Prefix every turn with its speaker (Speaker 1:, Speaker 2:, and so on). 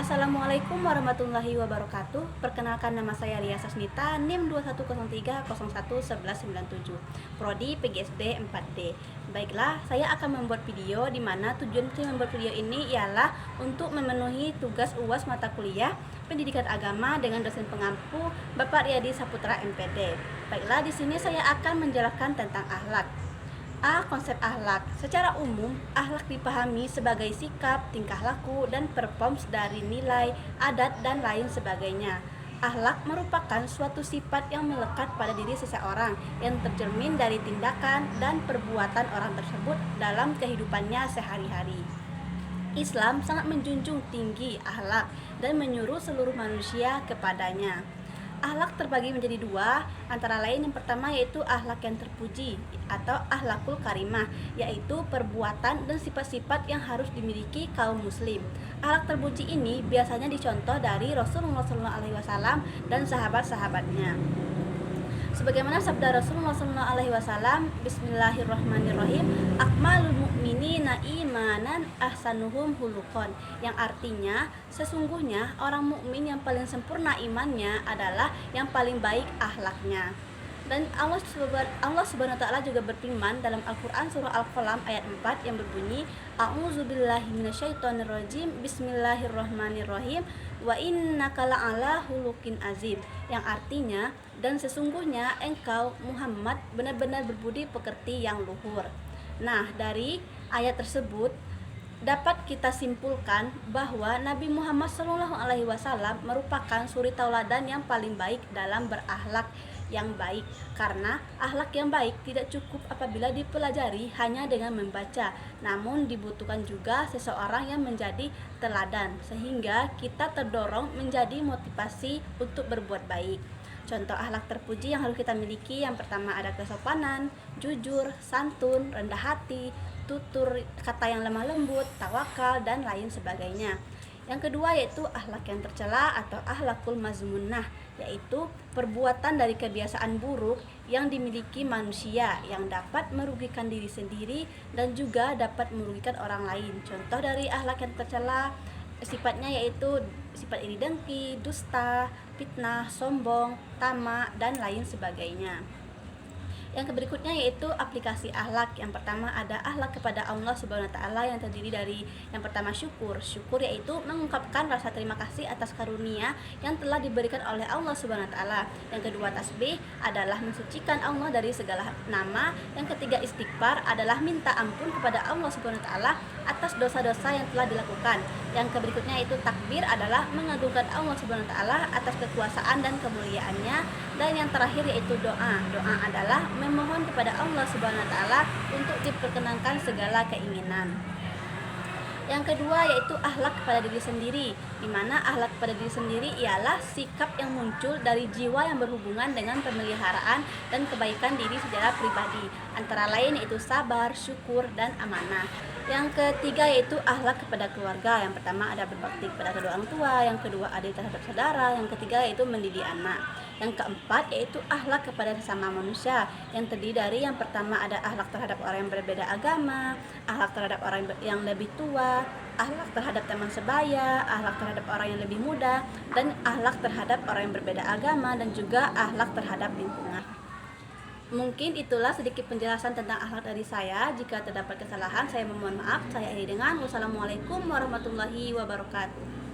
Speaker 1: Assalamualaikum warahmatullahi wabarakatuh. Perkenalkan, nama saya Lia Sasmita, NIM 2103011197, Prodi PGSD 4D. Baiklah, saya akan membuat video di mana tujuan saya membuat video ini ialah untuk memenuhi tugas UAS mata kuliah Pendidikan Agama dengan dosen pengampu Bapak Riyadi Saputra MPD. Baiklah, di sini saya akan menjelaskan tentang akhlak. Konsep akhlak. Secara umum, akhlak dipahami sebagai sikap, tingkah laku, dan performance dari nilai, adat, dan lain sebagainya. Akhlak merupakan suatu sifat yang melekat pada diri seseorang yang tercermin dari tindakan dan perbuatan orang tersebut dalam kehidupannya sehari-hari. Islam sangat menjunjung tinggi akhlak dan menyuruh seluruh manusia kepadanya. Akhlak terbagi menjadi dua, antara lain yang pertama yaitu akhlak yang terpuji atau akhlakul karimah, yaitu perbuatan dan sifat-sifat yang harus dimiliki kaum muslim. Akhlak terpuji ini biasanya dicontoh dari Rasulullah SAW dan sahabat-sahabatnya. Sebagaimana sabda Rasulullah SAW, Bismillahirrahmanirrahim, akmalul mu'minina imanan ahsanuhum huluqan, yang artinya sesungguhnya orang mukmin yang paling sempurna imannya adalah yang paling baik akhlaknya. Dan Allah Subhanahu wa taala juga berfirman dalam Al-Qur'an surah Al-Qalam ayat 4 yang berbunyi, A'udzubillahi minasyaitonirrajim, Bismillahirrahmanirrahim, wa innaka la'ala hulukin azim, yang artinya dan sesungguhnya engkau Muhammad benar-benar berbudi pekerti yang luhur. Nah, dari ayat tersebut dapat kita simpulkan bahwa Nabi Muhammad SAW merupakan suri tauladan yang paling baik dalam berakhlak yang baik, karena akhlak yang baik tidak cukup apabila dipelajari hanya dengan membaca, namun dibutuhkan juga seseorang yang menjadi teladan sehingga kita terdorong menjadi motivasi untuk berbuat baik. Contoh akhlak terpuji yang harus kita miliki, yang pertama ada kesopanan, jujur, santun, rendah hati, tutur kata yang lemah lembut, tawakal, dan lain sebagainya. Yang kedua yaitu akhlak yang tercela atau akhlakul mazmunah, yaitu perbuatan dari kebiasaan buruk yang dimiliki manusia yang dapat merugikan diri sendiri dan juga dapat merugikan orang lain. Contoh dari akhlak yang tercela sifatnya yaitu sifat iri dengki, dusta, fitnah, sombong, tamak, dan lain sebagainya. Yang berikutnya yaitu aplikasi akhlak. Yang pertama ada akhlak kepada Allah Subhanahu wa taala yang terdiri dari yang pertama syukur. Syukur yaitu mengungkapkan rasa terima kasih atas karunia yang telah diberikan oleh Allah Subhanahu wa taala. Yang kedua tasbih adalah mensucikan Allah dari segala nama. Yang ketiga istighfar adalah minta ampun kepada Allah Subhanahu wa taala atas dosa-dosa yang telah dilakukan. Yang berikutnya yaitu takbir adalah mengagungkan Allah Subhanahu wa taala atas kekuasaan dan kemuliaannya. Dan yang terakhir yaitu doa. Doa adalah memohon kepada Allah Subhanahu wa taala untuk diperkenankan segala keinginan. Yang kedua yaitu akhlak kepada diri sendiri, di mana akhlak kepada diri sendiri ialah sikap yang muncul dari jiwa yang berhubungan dengan pemeliharaan dan kebaikan diri secara pribadi, antara lain yaitu sabar, syukur, dan amanah. Yang ketiga yaitu akhlak kepada keluarga. Yang pertama ada berbakti kepada kedua orang tua, yang kedua adil terhadap saudara, yang ketiga yaitu mendidik anak. Yang keempat yaitu akhlak kepada sesama manusia, yang terdiri dari yang pertama ada akhlak terhadap orang yang berbeda agama, akhlak terhadap orang yang lebih tua, akhlak terhadap teman sebaya, akhlak terhadap orang yang lebih muda, dan akhlak terhadap orang yang berbeda agama, dan juga akhlak terhadap lingkungan. Mungkin itulah sedikit penjelasan tentang akhlak dari saya. Jika terdapat kesalahan, saya memohon maaf. Saya akhiri dengan wassalamualaikum warahmatullahi wabarakatuh.